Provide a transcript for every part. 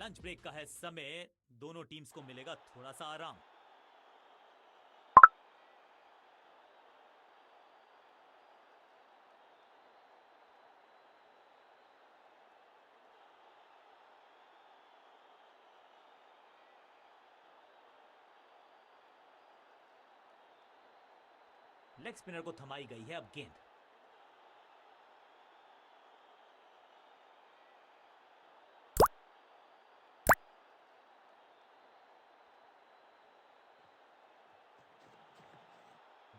Lunch break का है समय, दोनों टीम्स को मिलेगा थोड़ा सा आराम। लेग स्पिनर को थमाई गई है अब गेंद।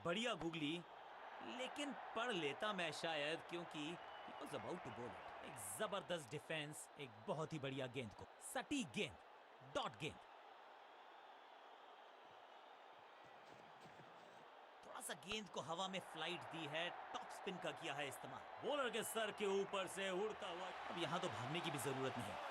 बढ़िया गुगली, लेकिन पढ़ लेता मैं शायद, क्योंकि he was about to bowl it। एक जबरदस्त डिफेंस, एक बहुत ही बढ़िया गेंद को, सटीक गेंद, डॉट गेंद। थोड़ा सा गेंद को हवा में फ्लाइट दी है, टॉप स्पिन का किया है इस्तेमाल, बॉलर के सर के ऊपर से उड़ता हुआ। अब यहां तो भागने की भी जरूरत नहीं।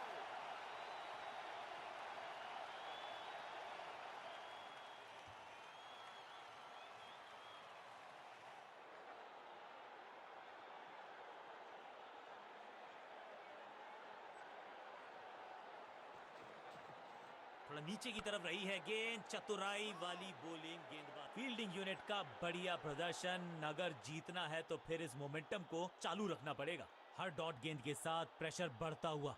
थोड़ा नीचे की तरफ रही है गेंद, चतुराई वाली बॉलिंग गेंदबाज। फील्डिंग यूनिट का बढ़िया प्रदर्शन। अगर जीतना है तो फिर इस मोमेंटम को चालू रखना पड़ेगा। हर डॉट गेंद के साथ प्रेशर बढ़ता हुआ।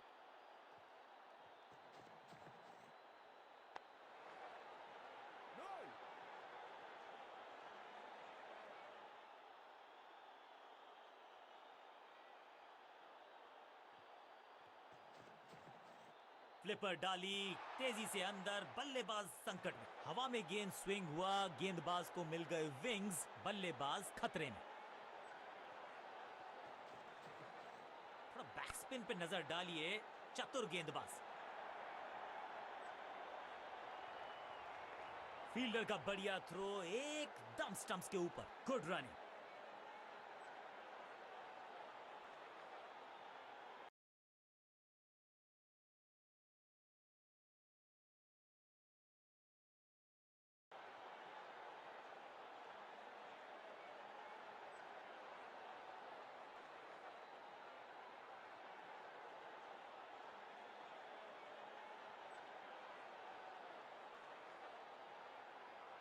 फ्लिपर डाली, तेजी से अंदर, बल्लेबाज संकट में। हवा में गेंद स्विंग हुआ, गेंदबाज को मिल गए विंग्स, बल्लेबाज खतरे में। थोड़ा बैक स्पिन पे नजर डालिए, चतुर गेंदबाज। फील्डर का बढ़िया थ्रो, एकदम स्टंप्स के ऊपर, good running.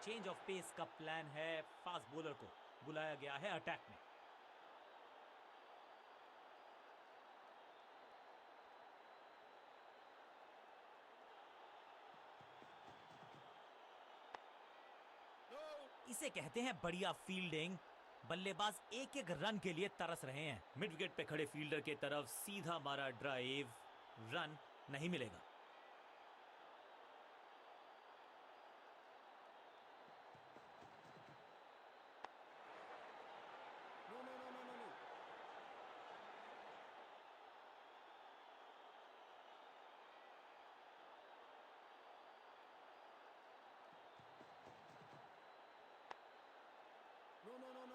Change of pace का प्लान है, फास्ट बॉलर को बुलाया गया है अटैक में। इसे कहते हैं बढ़िया फील्डिंग। बल्लेबाज एक एक रन के लिए तरस रहे हैं। मिड विकेट पे खड़े फील्डर के तरफ सीधा मारा ड्राइव, रन नहीं मिलेगा।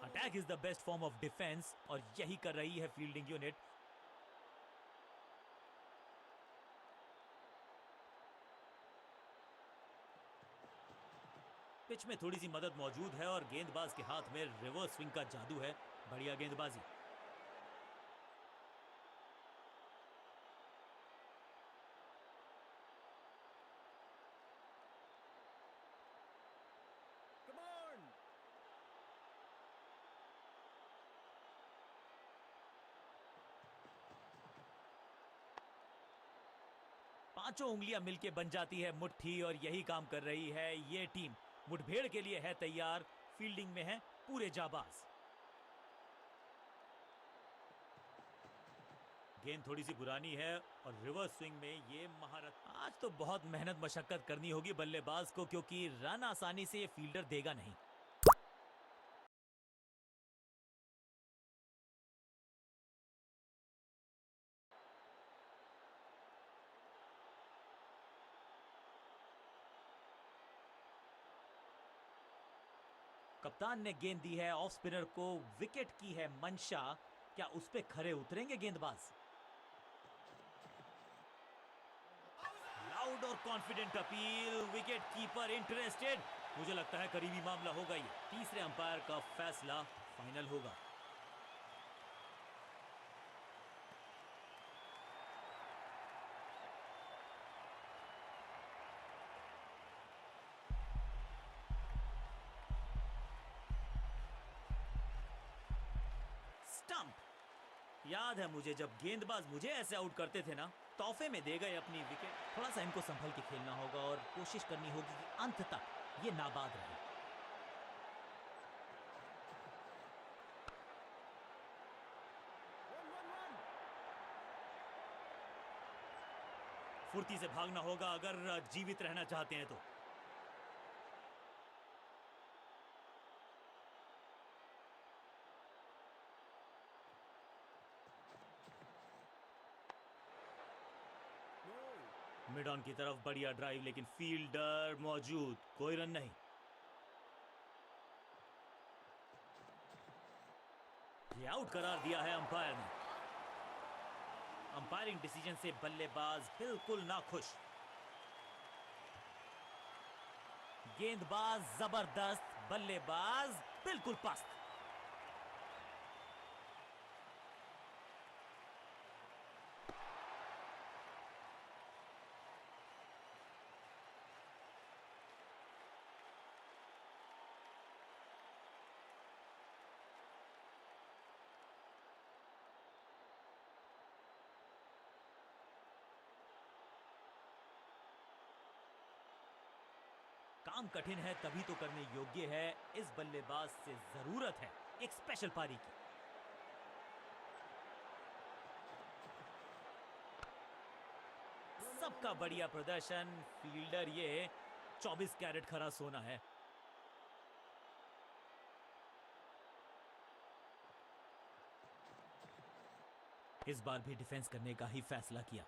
Attack is the best form of defence, और यही कर रही है फील्डिंग यूनिट। पिच में थोड़ी सी मदद मौजूद है और गेंदबाज के हाथ में रिवर्स स्विंग का जादू है। बढ़िया गेंदबाजी। पांचों उंगलियां मिलके बन जाती है मुट्ठी, और यही काम कर रही है ये टीम। मुठभेड़ के लिए है तैयार, फील्डिंग में है पूरे जाबाज। गेंद थोड़ी सी पुरानी है और रिवर्स स्विंग में ये महारत। आज तो बहुत मेहनत मशक्कत करनी होगी बल्लेबाज को, क्योंकि रन आसानी से ये फील्डर देगा नहीं। कप्तान ने गेंद दी है ऑफ स्पिनर को, विकेट की है मंशा। क्या उस पे खरे उतरेंगे गेंदबाज? लाउड और confident appeal, wicket keeper interested. मुझे लगता है करीबी मामला होगा ये। तीसरे अंपायर का फैसला फाइनल होगा। याद है मुझे जब गेंदबाज मुझे ऐसे आउट करते थे ना, तोहफे में दे गए अपनी विकेट। थोड़ा सा इनको संभल के खेलना होगा और कोशिश करनी होगी कि अंत तक ये नाबाद रहे। फुर्ती से भागना होगा अगर जीवित रहना चाहते हैं तो। मिड ऑन की तरफ बढ़िया ड्राइव, लेकिन फील्डर मौजूद, कोई रन नहीं। ये आउट करार दिया है अंपायर ने। अंपायरिंग डिसीजन से बल्लेबाज बिल्कुल नाखुश। गेंदबाज जबरदस्त, बल्लेबाज बिल्कुल पस्त। काम कठिन है तभी तो करने योग्य है। इस बल्लेबाज से जरूरत है एक स्पेशल पारी की। सबका बढ़िया प्रदर्शन। फील्डर ये 24 कैरेट खरा सोना है। इस बार भी डिफेंस करने का ही फैसला किया।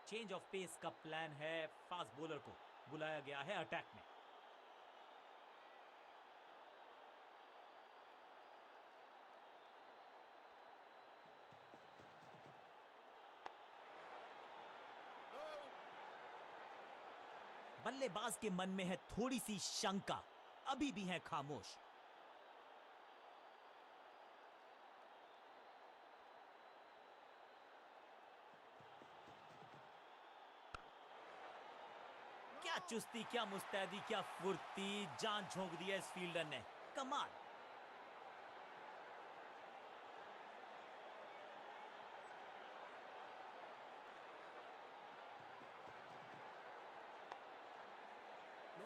चेंज ऑफ पेस का प्लान है। फास्ट बॉलर को बुलाया गया है अटैक में। बल्लेबाज के मन में है थोड़ी सी शंका, अभी भी है खामोश। क्या चुस्ती, क्या मुस्तैदी, क्या फुर्ती, जान झोंक दिया इस फील्डर ने। कमाल।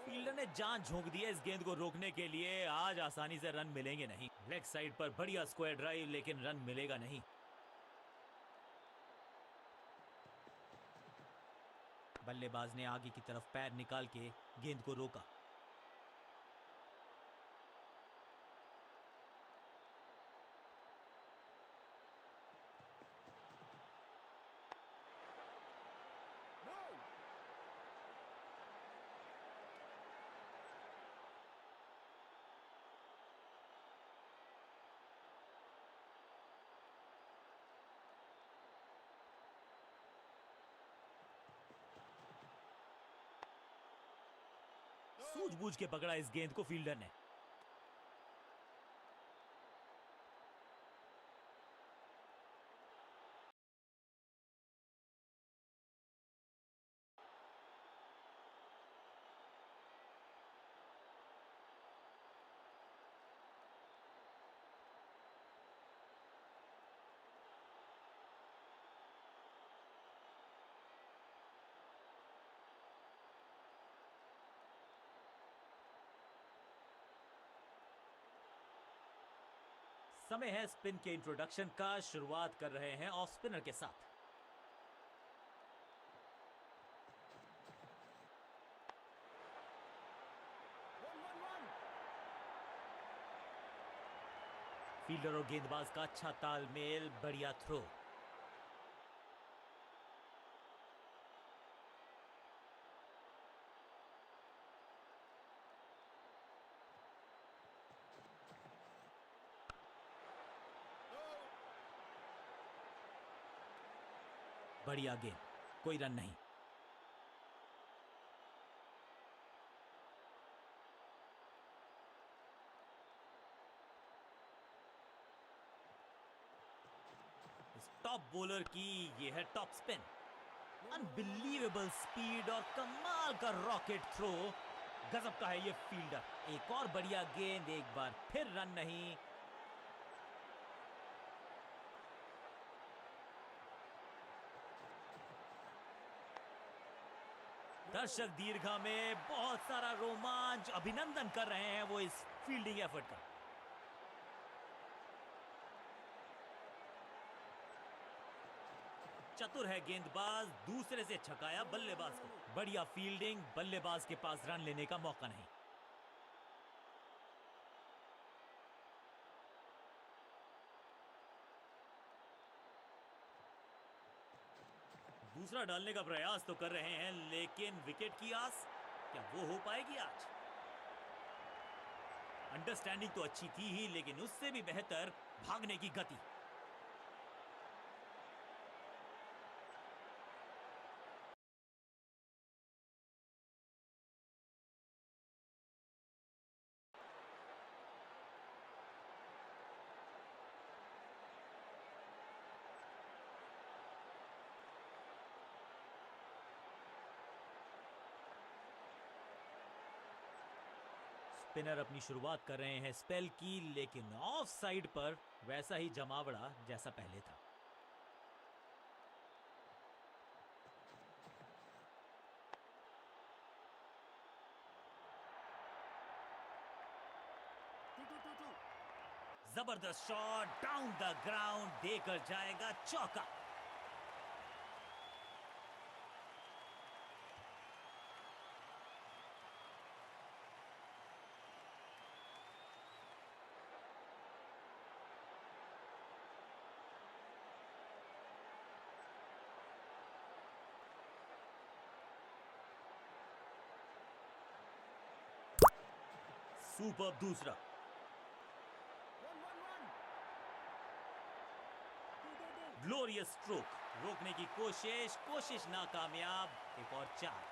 फील्डर ने जान झोंक दिया इस गेंद को रोकने के लिए। आज आसानी से रन मिलेंगे नहीं। लेग साइड पर बढ़िया स्क्वायर ड्राइव, लेकिन रन मिलेगा नहीं। बल्लेबाज ने आगे की तरफ पैर निकाल के गेंद को रोका। सूझबूझ के पकड़ा इस गेंद को फील्डर ने। समय है स्पिन के इंट्रोडक्शन का। शुरुआत कर रहे हैं ऑफ स्पिनर के साथ। फील्डर और गेंदबाज का अच्छा तालमेल, बढ़िया थ्रो। बढ़िया गेंद। कोई रन नहीं। टॉप बॉलर की ये है टॉप स्पिन। अनबिलीवेबल स्पीड और कमाल का रॉकेट थ्रो। गजब का है ये फील्डर। एक और बढ़िया गेंद, एक बार फिर रन नहीं। दर्शक दीर्घा में बहुत सारा रोमांच, अभिनंदन कर रहे हैं वो इस फील्डिंग एफर्ट का। चतुर है गेंदबाज, दूसरे से छकाया बल्लेबाज को। बढ़िया फील्डिंग, बल्लेबाज के पास रन लेने का मौका नहीं। दूसरा डालने का प्रयास तो कर रहे हैं, लेकिन विकेट की आस क्या वो हो पाएगी आज? अंडरस्टैंडिंग तो अच्छी थी ही, लेकिन उससे भी बेहतर भागने की गति। स्पिनर अपनी शुरुआत कर रहे हैं स्पेल की, लेकिन ऑफ साइड पर वैसा ही जमावड़ा जैसा पहले था। जबरदस्त शॉट डाउन द ग्राउंड, देकर जाएगा चौका। सुपर दूसरा। ग्लोरियस स्ट्रोक, रोकने की कोशिश नाकामयाब। एक और 4।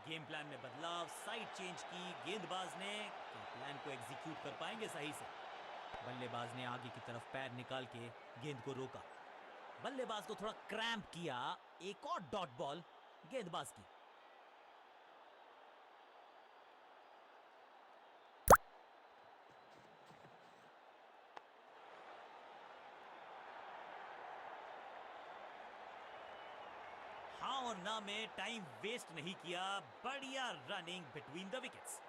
गेम प्लान में बदलाव, साइड चेंज की गेंदबाज ने। क्या प्लान को एग्जीक्यूट कर पाएंगे सही से? बल्लेबाज ने आगे की तरफ पैर निकाल के गेंद को रोका। बल्लेबाज को थोड़ा क्रैम्प किया। एक और डॉट बॉल गेंदबाज की। हाँ और ना में टाइम वेस्ट नहीं किया। बढ़िया running between the wickets.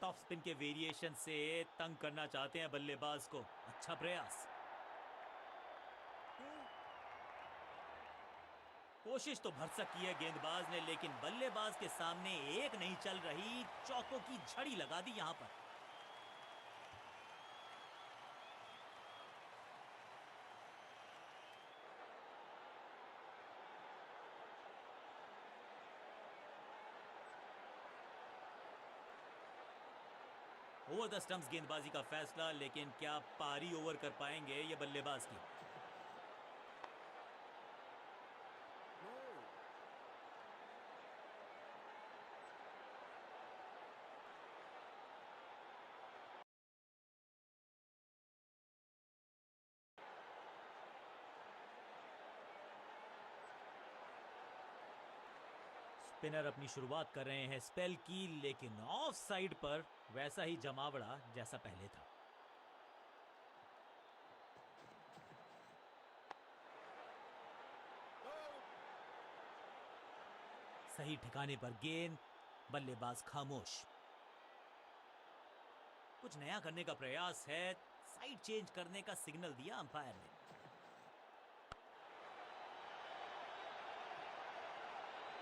Top spin के वेरिएशन से तंग करना चाहते हैं बल्लेबाज को। अच्छा प्रयास। कोशिश तो भरसक की है गेंदबाज ने, लेकिन बल्लेबाज के सामने एक नहीं चल रही। चौकों की झड़ी लगा दी यहां पर। ओवर द स्टंप्स गेंदबाजी का फैसला, लेकिन क्या पारी ओवर कर पाएंगे ये बल्लेबाज की? स्पिनर अपनी शुरुआत कर रहे हैं स्पेल की, लेकिन ऑफ साइड पर वैसा ही जमावड़ा जैसा पहले था। सही ठिकाने पर गेंद, बल्लेबाज खामोश। कुछ नया करने का प्रयास है। साइड चेंज करने का सिग्नल दिया अंपायर ने।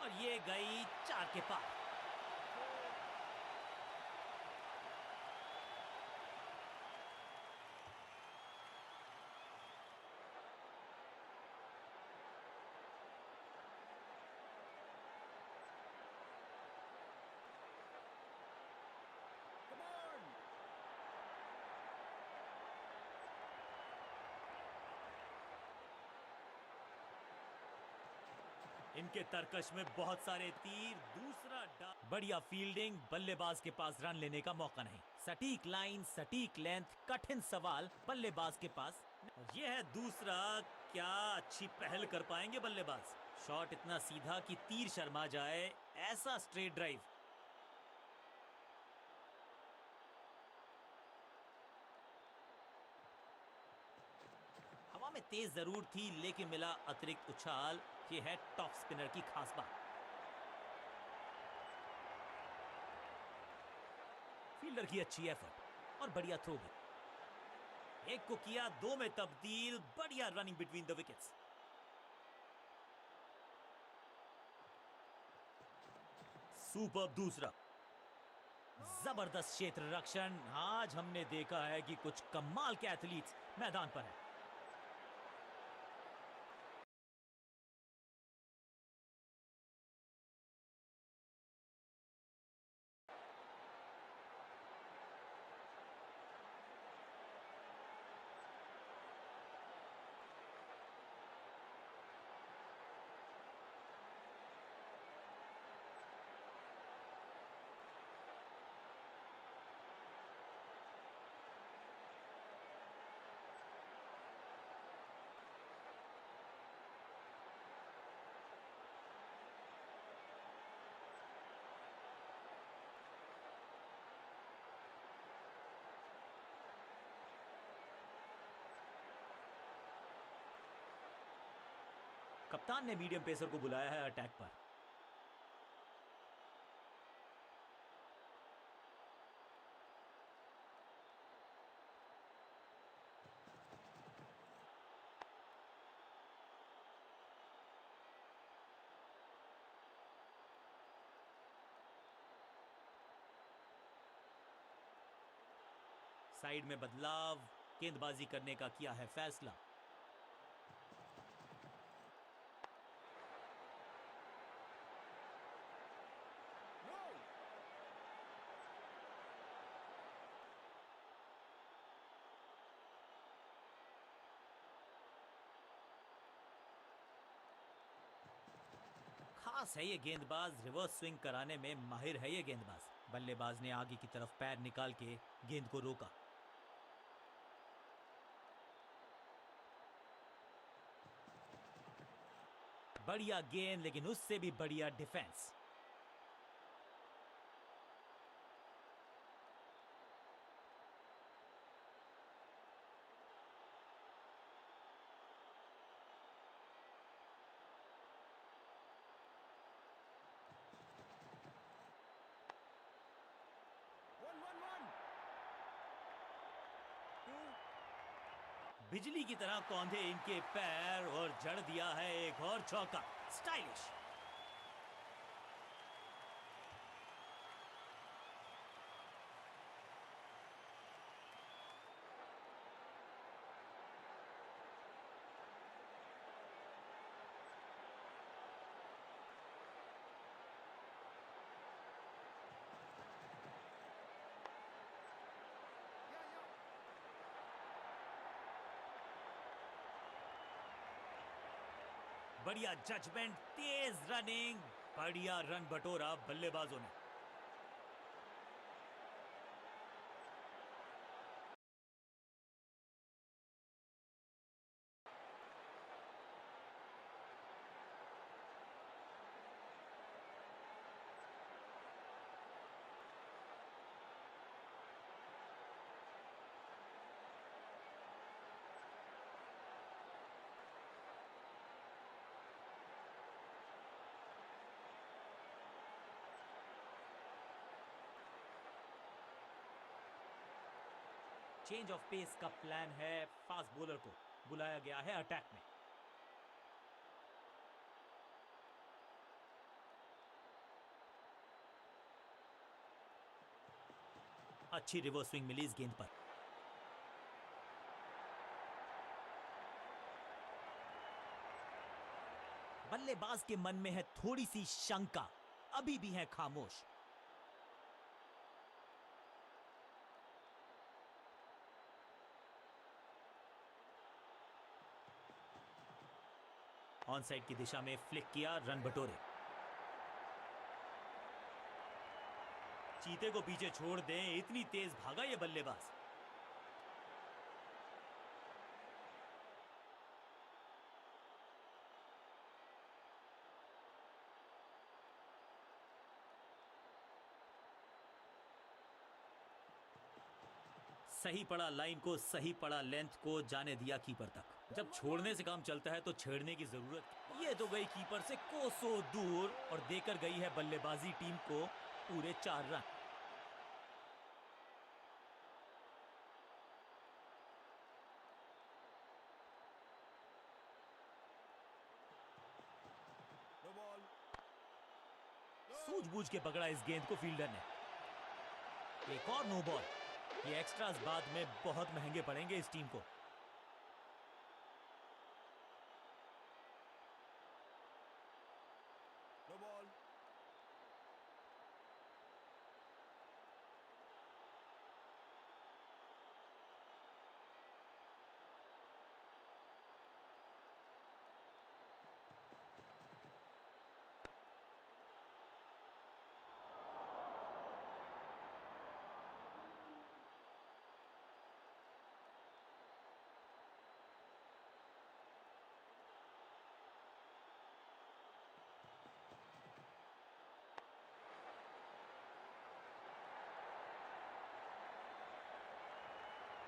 और ये गई 4 के पार। इनके तरकश में बहुत सारे तीर। दूसरा बढ़िया फील्डिंग, बल्लेबाज के पास रन लेने का मौका नहीं। सटीक लाइन, सटीक लेंथ, कठिन सवाल बल्लेबाज के पास। और ये है दूसरा। क्या अच्छी पहल कर पाएंगे बल्लेबाज। शॉट इतना सीधा कि तीर शर्मा जाए, ऐसा स्ट्रेट ड्राइव। हवा में तेज जरूर थी, लेकिन मिला अतिरिक्त उछाल। ये है टॉप स्पिनर की खास बात। फील्डर की अच्छी एफर्ट और बढ़िया थ्रो भी। एक को किया 2 में तब्दील। बढ़िया running between the wickets. Super दूसरा। जबरदस्त क्षेत्र रक्षण। आज हमने देखा है कि कुछ कमाल के एथलीट्स मैदान पर हैं। कप्तान ने मीडियम पेसर को बुलाया है अटैक पर। साइड में बदलाव, गेंदबाजी करने का किया है फैसला। खास है ये गेंदबाज, रिवर्स स्विंग कराने में माहिर है ये गेंदबाज। बल्लेबाज ने आगे की तरफ पैर निकाल के गेंद को रोका। बढ़िया गेंद, लेकिन उससे भी बढ़िया डिफेंस। बिजली की तरह कौंधे इनके पैर और जड़ दिया है एक और चौका। स्टाइलिश। बढ़िया जजमेंट, तेज रनिंग, बढ़िया रन बटोरा बल्लेबाजों ने। चेंज ऑफ पेस का प्लान है। फास्ट बॉलर को बुलाया गया है अटैक में। अच्छी रिवर्स स्विंग मिली इस गेंद पर। बल्लेबाज के मन में है थोड़ी सी शंका, अभी भी है खामोश। ऑन साइड की दिशा में फ्लिक किया, रन बटोरे। चीते को पीछे छोड़ दें, इतनी तेज भागा ये बल्लेबाज। सही पड़ा लाइन को, सही पड़ा लेंथ को, जाने दिया कीपर तक। जब छोड़ने से काम चलता है तो छेड़ने की जरूरत। ये तो गई कीपर से कोसों दूर और देकर गई है बल्लेबाजी टीम को पूरे 4 रन। सूझबूझ के पकड़ा इस गेंद को फील्डर ने। एक और नो बॉल। ये एक्स्ट्रास बाद में बहुत महंगे पड़ेंगे इस टीम को। No ball.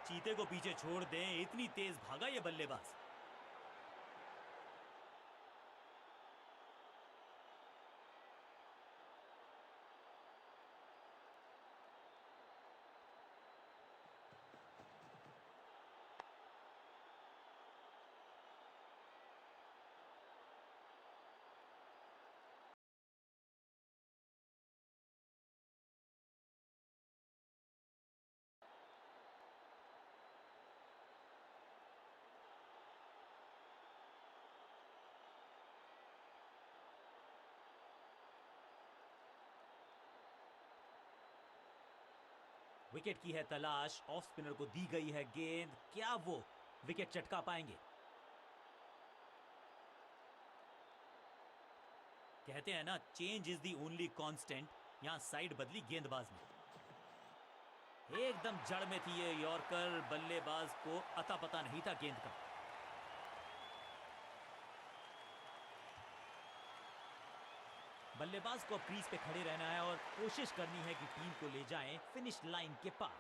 चीते को पीछे छोड़ दें, इतनी तेज भागा ये बल्लेबाज। विकेट की है तलाश, ऑफ स्पिनर को दी गई है गेंद, क्या वो विकेट चटका पाएंगे? कहते हैं ना, change is the only constant. यहां साइड बदली गेंदबाज ने। एकदम जड़ में थी ये यॉर्कर, बल्लेबाज को अता पता नहीं था गेंद का। बल्लेबाज को क्रीज पे खड़े रहना है और कोशिश करनी है कि टीम को ले जाएं फिनिश लाइन के पार।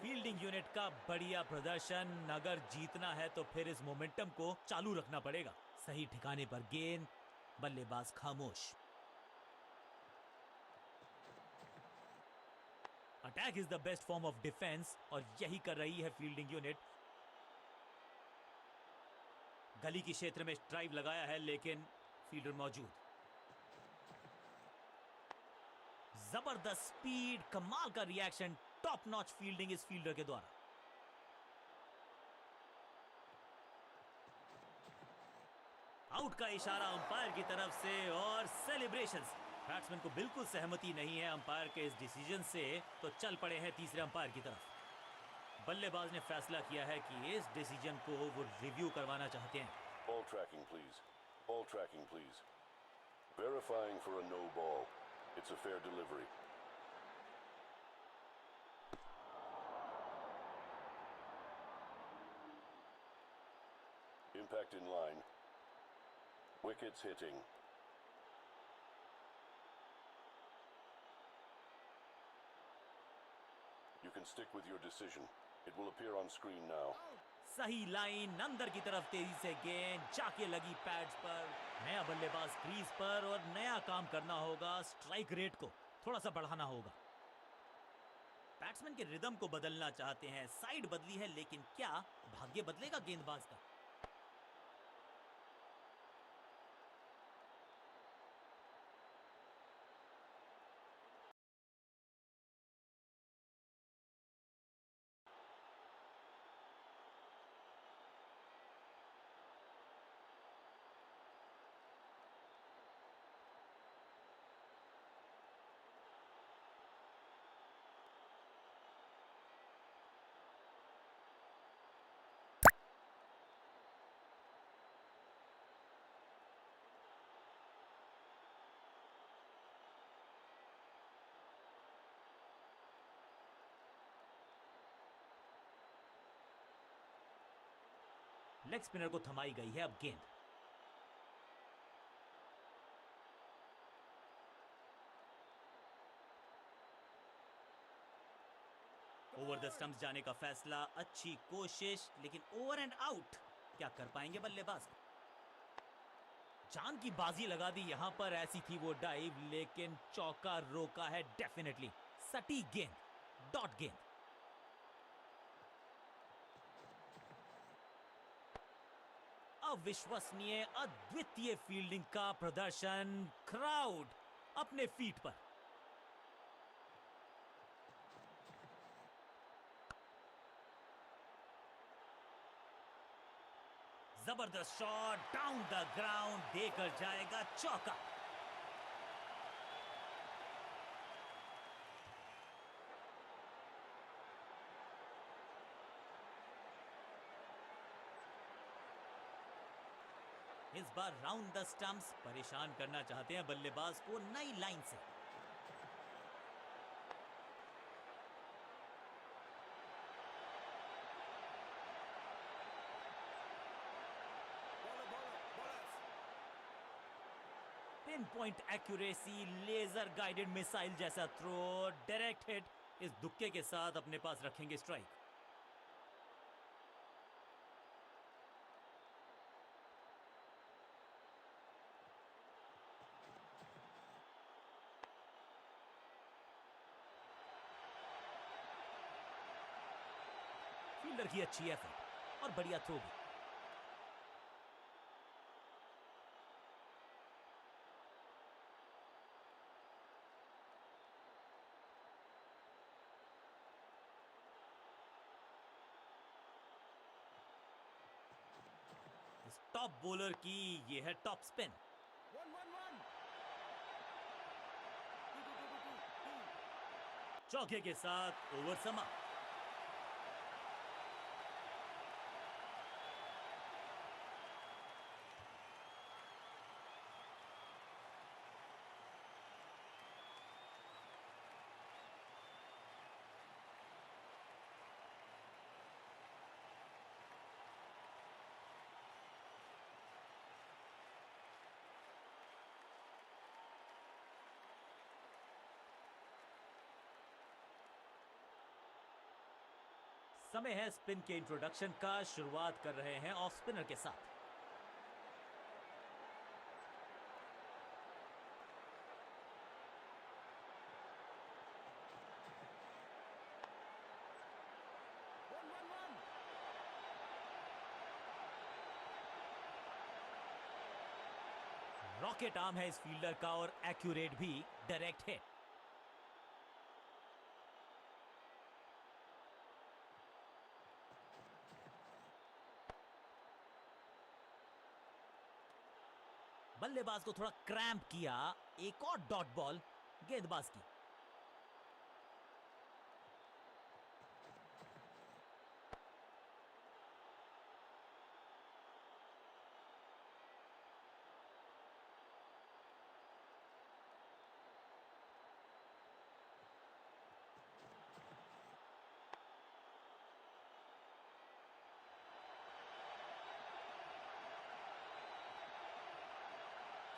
फील्डिंग यूनिट का बढ़िया प्रदर्शन। अगर जीतना है तो फिर इस मोमेंटम को चालू रखना पड़ेगा। सही ठिकाने पर गेंद, बल्लेबाज खामोश। Attack is the best form of defence और यही कर रही है फील्डिंग यूनिट। गली की क्षेत्र में ड्राइव लगाया है लेकिन फील्डर मौजूद। जबरदस्त स्पीड, कमाल का रिएक्शन, टॉप नॉच फील्डिंग इस फील्डर के द्वारा। आउट का इशारा अंपायर की तरफ से और सेलिब्रेशंस। बैट्समैन को बिल्कुल सहमति नहीं है अंपायर के इस डिसीजन से, तो चल पड़े हैं तीसरे अंपायर की तरफ। बल्लेबाज ने फैसला किया है कि इस डिसीजन को वो रिव्यू करवाना चाहते हैं। Ball tracking, please. Ball tracking, please. Verifying for a no ball. It's a fair delivery. Impact in line. Wickets hitting. You can stick with your decision. It will appear on screen now. सही line, अंदर की तरफ तेजी से गेंद जाके लगी pads पर। नया बल्लेबाज क्रीज पर और नया काम करना होगा। स्ट्राइक रेट को थोड़ा सा बढ़ाना होगा। बैट्समैन के रिदम को बदलना चाहते हैं। साइड बदली है लेकिन क्या भाग्य बदलेगा गेंदबाज का? लेग स्पिनर को थमाई गई है अब गेंद। ओवर द स्टंप्स जाने का फैसला, अच्छी कोशिश, लेकिन ओवर एंड आउट। क्या कर पाएंगे बल्लेबाज? जान की बाजी लगा दी यहां पर, ऐसी थी वो डाइव, लेकिन चौका रोका है डेफिनेटली। सटीक गेंद, डॉट गेंद। अविश्वसनीय, अद्वितीय फील्डिंग का प्रदर्शन। क्राउड अपने फीट पर। जबरदस्त शॉट, डाउन द ग्राउंड, देकर जाएगा चौका। इस बार राउंड द स्टंप्स, परेशान करना चाहते हैं बल्लेबाज को नई लाइन से। Pin point accuracy, laser guided missile जैसा थ्रो, डायरेक्ट हिट। इस दुक्के के साथ अपने पास रखेंगे स्ट्राइक। फील्डर की अच्छी एफर्ट और बढ़िया थ्रो भी। टॉप बॉलर की ये है टॉप स्पिन। चौके के साथ ओवर समाप्त। समय है स्पिन के इंट्रोडक्शन का। शुरुआत कर रहे हैं ऑफ स्पिनर के साथ। रॉकेट आर्म है इस फील्डर का और एक्यूरेट भी, डायरेक्ट हिट। बल्लेबाज को थोड़ा क्रैम्प किया। एक और डॉट बॉल गेंदबाज की।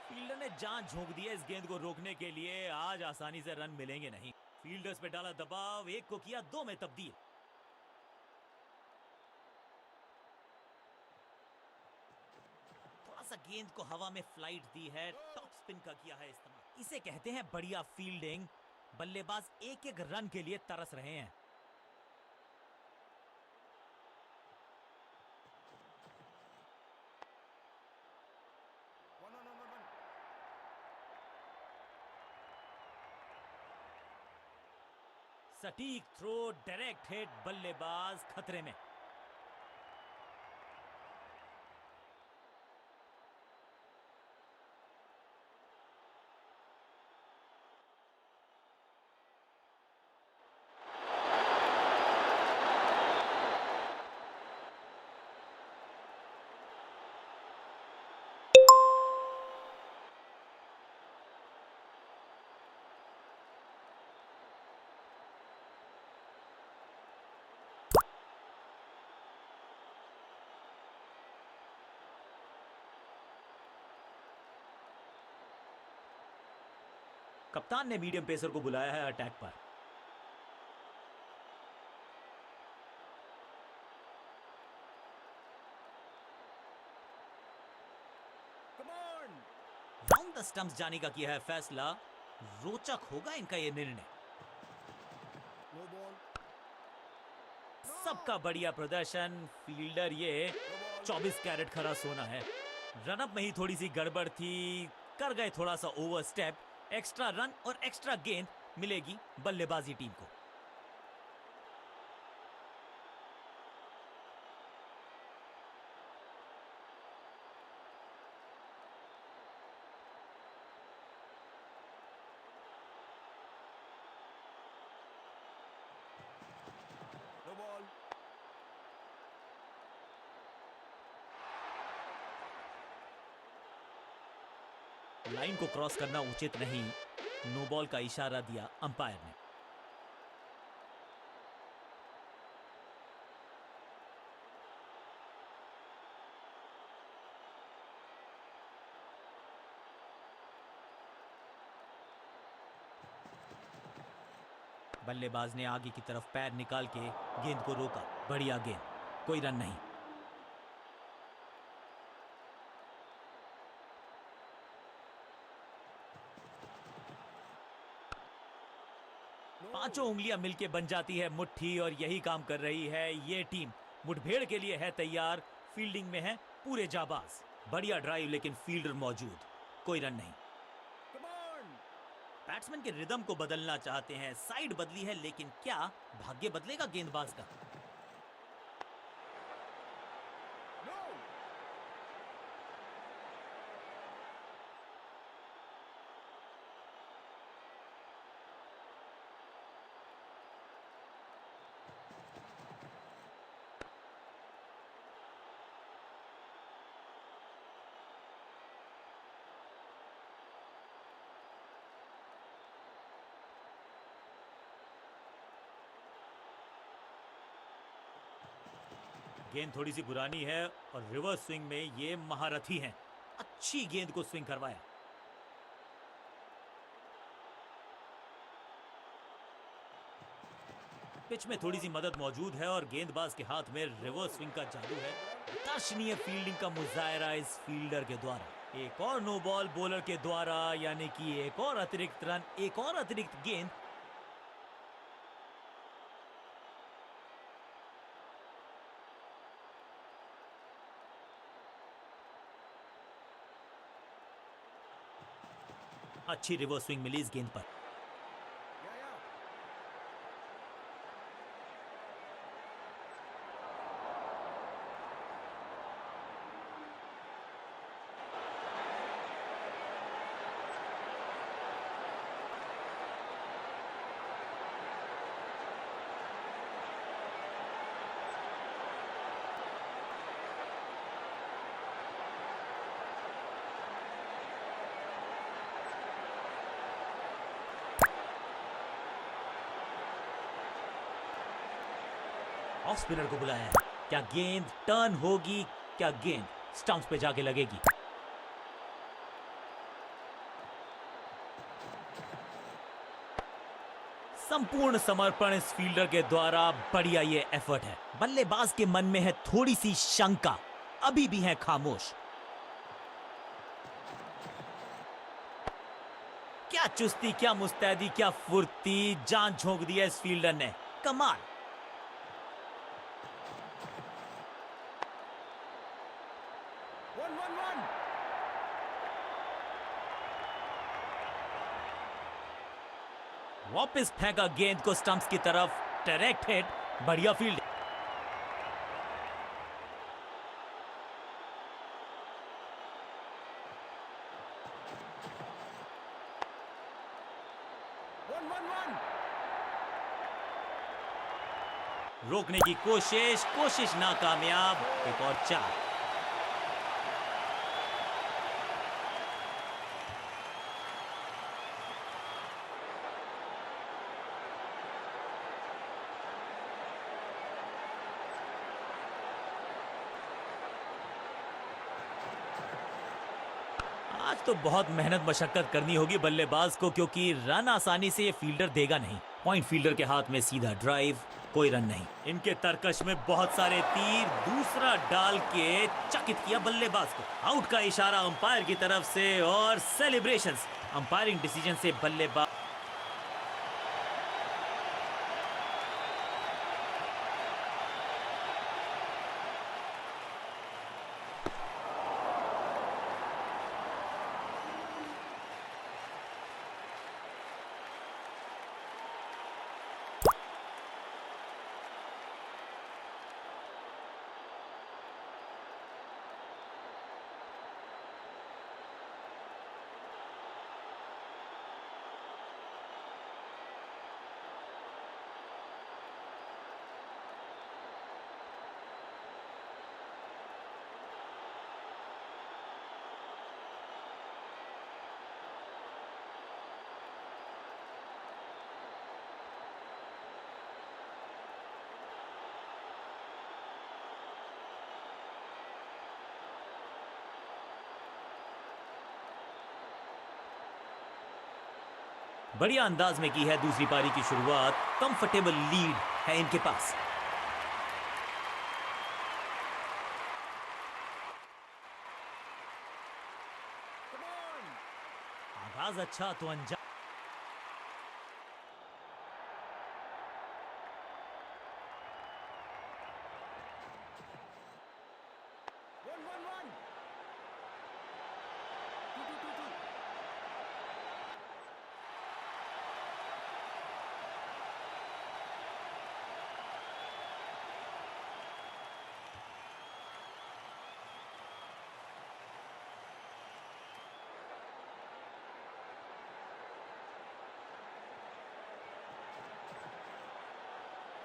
फील्डर ने जान झोंक दी है इस गेंद को रोकने के लिए। आज आसानी से रन मिलेंगे नहीं। फील्डर्स पे डाला दबाव, एक को किया दो में तब्दील। थोड़ा सा गेंद को हवा में फ्लाइट दी है, टॉप स्पिन का किया है इस्तेमाल। इसे कहते हैं बढ़िया फील्डिंग। बल्लेबाज एक एक रन के लिए तरस रहे हैं। सटीक थ्रो, डायरेक्ट हिट, बल्लेबाज खतरे में। कप्तान ने मीडियम पेसर को बुलाया है अटैक पर। राउंड द स्टंप्स जाने का किया है फैसला। रोचक होगा इनका यह निर्णय। सबका बढ़िया प्रदर्शन। फील्डर ये 24 कैरेट खरा सोना है। रनअप में ही थोड़ी सी गड़बड़ थी, कर गए थोड़ा सा ओवर स्टेप। एक्स्ट्रा रन और एक्स्ट्रा गेंद मिलेगी बल्लेबाजी टीम को। लाइन को क्रॉस करना उचित नहीं, नो बॉल का इशारा दिया अंपायर ने। बल्लेबाज ने आगे की तरफ पैर निकाल के गेंद को रोका। बढ़िया गेंद, कोई रन नहीं। पांचों उंगलियां मिलके बन जाती है मुट्ठी और यही काम कर रही है ये टीम। मुठभेड़ के लिए है तैयार। फील्डिंग में है पूरे जाबाज। बढ़िया ड्राइव लेकिन फील्डर मौजूद, कोई रन नहीं। बैट्समैन के रिदम को बदलना चाहते हैं। साइड बदली है लेकिन क्या भाग्य बदलेगा गेंदबाज का? गेंद थोड़ी सी पुरानी है और रिवर्स स्विंग में ये महारथी हैं। अच्छी गेंद को स्विंग करवाया। पिच में थोड़ी सी मदद मौजूद है और गेंदबाज के हाथ में रिवर्स स्विंग का जादू है। दर्शनीय फील्डिंग का मुजाहरा इस फील्डर के द्वारा। एक और नो बॉल बॉलर के द्वारा, यानी कि एक और अतिरिक्त रन, एक और अतिरिक्त गेंद। अच्छी रिवर्स स्विंग मिली इस गेंद पर। ऑफ स्पिनर को बुलाया है। क्या गेंद टर्न होगी? क्या गेंद स्टंप्स पे जाके लगेगी? संपूर्ण समर्पण इस फील्डर के द्वारा। बढ़िया ये एफर्ट है। बल्लेबाज के मन में है थोड़ी सी शंका, अभी भी है खामोश। क्या चुस्ती, क्या मुस्तैदी, क्या फुर्ती, जान झोंक दिया इस फील्डर ने। कमाल। वापस फेंका गेंद को स्टंप्स की तरफ। डायरेक्ट हिट, बढ़िया फील्ड। रोकने की कोशिश नाकामयाब। एक और 4। आज तो बहुत मेहनत मशक्कत करनी होगी बल्लेबाज को, क्योंकि रन आसानी से ये फील्डर देगा नहीं। पॉइंट फील्डर के हाथ में सीधा ड्राइव, कोई रन नहीं। इनके तरकश में बहुत सारे तीर, दूसरा डाल के चकित किया बल्लेबाज को। आउट का इशारा अंपायर की तरफ से और सेलिब्रेशंस। अंपायरिंग डिसीजन से बल्लेबाज बढ़िया अंदाज में की है दूसरी पारी की शुरुआत। कंफर्टेबल लीड है इनके पास। आगाज अच्छा तो अंजाम।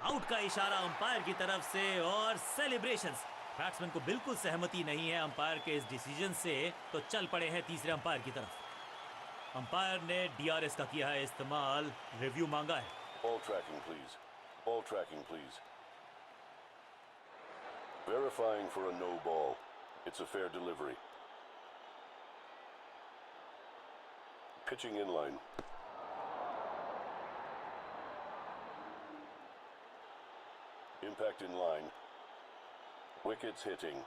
आउट का इशारा अंपायर की तरफ से और सेलिब्रेशंस। बैट्समैन को बिल्कुल सहमति नहीं है अंपायर के इस डिसीजन से, तो चल पड़े हैं तीसरे अंपायर की तरफ। अंपायर ने डीआरएस का किया है इस्तेमाल, रिव्यू मांगा है। Ball tracking, please. Ball tracking, please. Verifying for a no ball. It's a fair delivery. Pitching in line. Impact in line. Wickets hitting.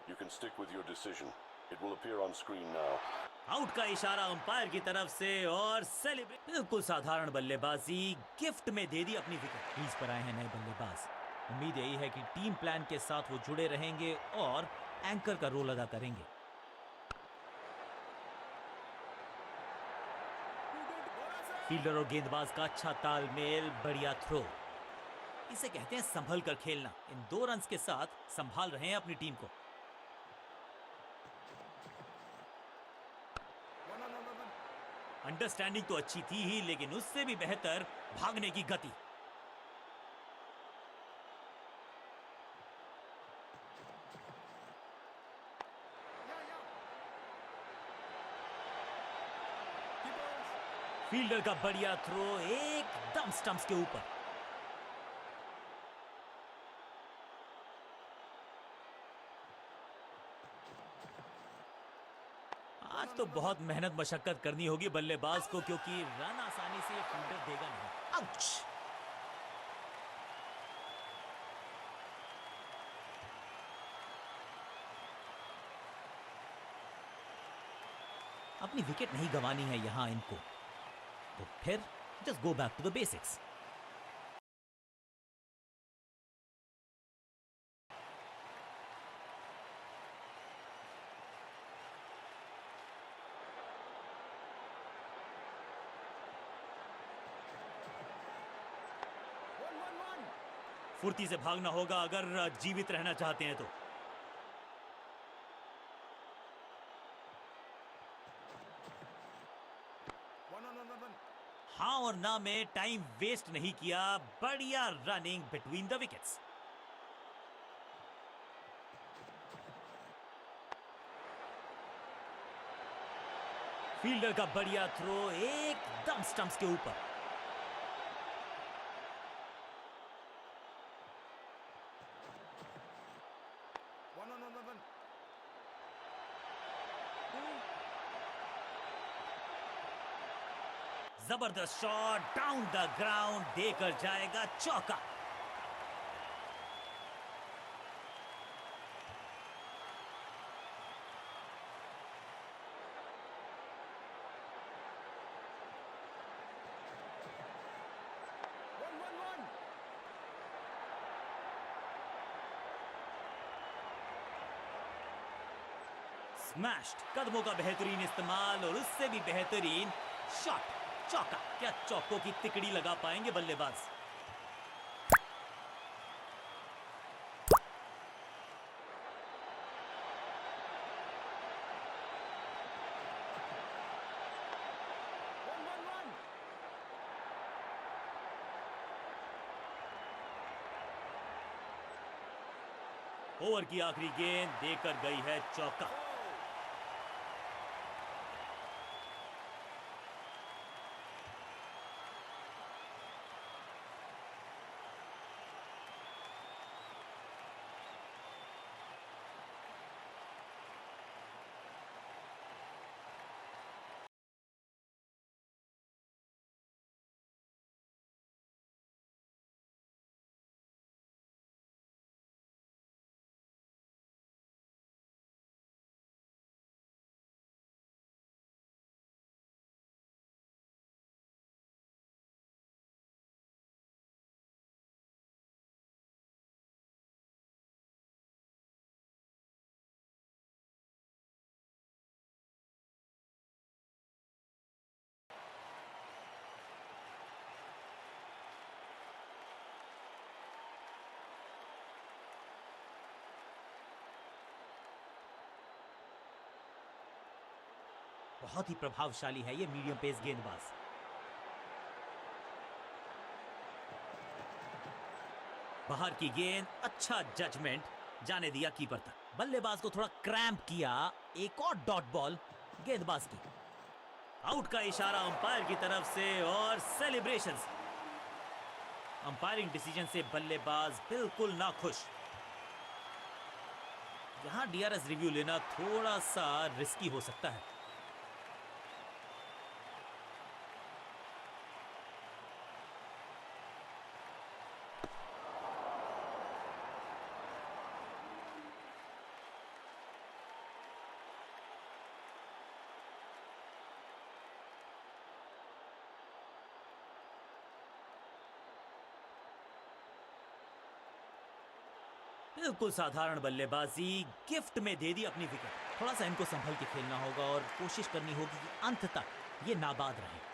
You can stick with your decision. It will appear on screen now. Out का इशारा umpire की तरफ से और celebrate. बिल्कुल साधारण बल्लेबाजी, gift में दे दी अपनी विकेट। क्रीज पर आए हैं नए बल्लेबाज। उम्मीद यही है कि टीम प्लान के साथ वो जुड़े रहेंगे और एंकर का रोल अदा करेंगे। फील्डर और गेंदबाज का अच्छा तालमेल, बढ़िया थ्रो। इसे कहते हैं संभल कर खेलना। इन 2 रन्स के साथ संभाल रहे हैं अपनी टीम को। अंडरस्टैंडिंग तो अच्छी थी ही, लेकिन उससे भी बेहतर भागने की गति। फील्डर का बढ़िया थ्रो एकदम स्टंप्स के ऊपर। आज तो बहुत मेहनत मशक्कत करनी होगी बल्लेबाज को, क्योंकि रन आसानी से ये फील्डर देगा नहीं। आउच! अपनी विकेट नहीं गंवानी है यहां इनको, तो फिर just go back to the basics. फुर्ती से भागना होगा अगर जीवित रहना चाहते हैं तो। हाँ और ना में टाइम वेस्ट नहीं किया, बढ़िया running between the wickets. Fielder का बढ़िया थ्रो एकदम स्टंप्स के ऊपर। जबरदस्त शॉट डाउन द ग्राउंड देकर जाएगा चौका। स्मैश्ड, कदमों का बेहतरीन इस्तेमाल और उससे भी बेहतरीन शॉट, चौका। क्या चौकों की तिकड़ी लगा पाएंगे बल्लेबाज? ओवर की आखिरी गेंद देकर गई है चौका। बहुत ही प्रभावशाली है ये मीडियम पेस गेंदबाज। बाहर की गेंद, अच्छा जजमेंट, जाने दिया कीपर तक। बल्लेबाज को थोड़ा क्रैम्प किया। एक और डॉट बॉल गेंदबाज की। आउट का इशारा अंपायर की तरफ से और सेलिब्रेशंस। अंपायरिंग डिसीजन से बल्लेबाज बिल्कुल ना खुश। यहां डीआरएस रिव्यू लेना थोड़ा सा रिस्की हो सकता है। बिल्कुल साधारण बल्लेबाजी, गिफ्ट में दे दी अपनी विकेट। थोड़ा सा इनको संभल के खेलना होगा और कोशिश करनी होगी कि अंत तक ये नाबाद रहे।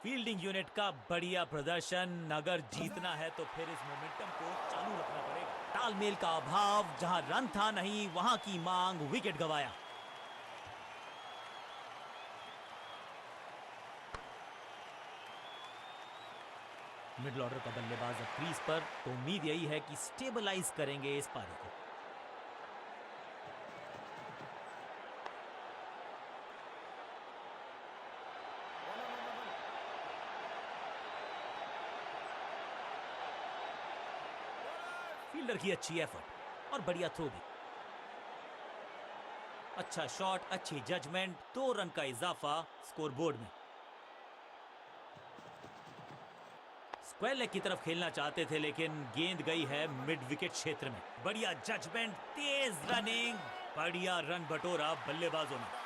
फील्डिंग यूनिट का बढ़िया प्रदर्शन। अगर जीतना है तो फिर इस मोमेंटम को चालू रखना पड़ेगा। तालमेल का अभाव, जहां रन था नहीं वहां की मांग, विकेट गंवाया। मिडिल ऑर्डर का बल्लेबाज अब क्रीज पर, तो उम्मीद यही है कि स्टेबलाइज करेंगे इस पारी को। फील्डर की अच्छी एफर्ट और बढ़िया थ्रो भी। अच्छा शॉट, अच्छी जजमेंट, 2 रन का इजाफा स्कोरबोर्ड में। स्क्वायर लेग की तरफ खेलना चाहते थे लेकिन गेंद गई है मिड विकेट क्षेत्र में। बढ़िया जजमेंट, तेज रनिंग, बढ़िया रन बटोरा बल्लेबाजों ने।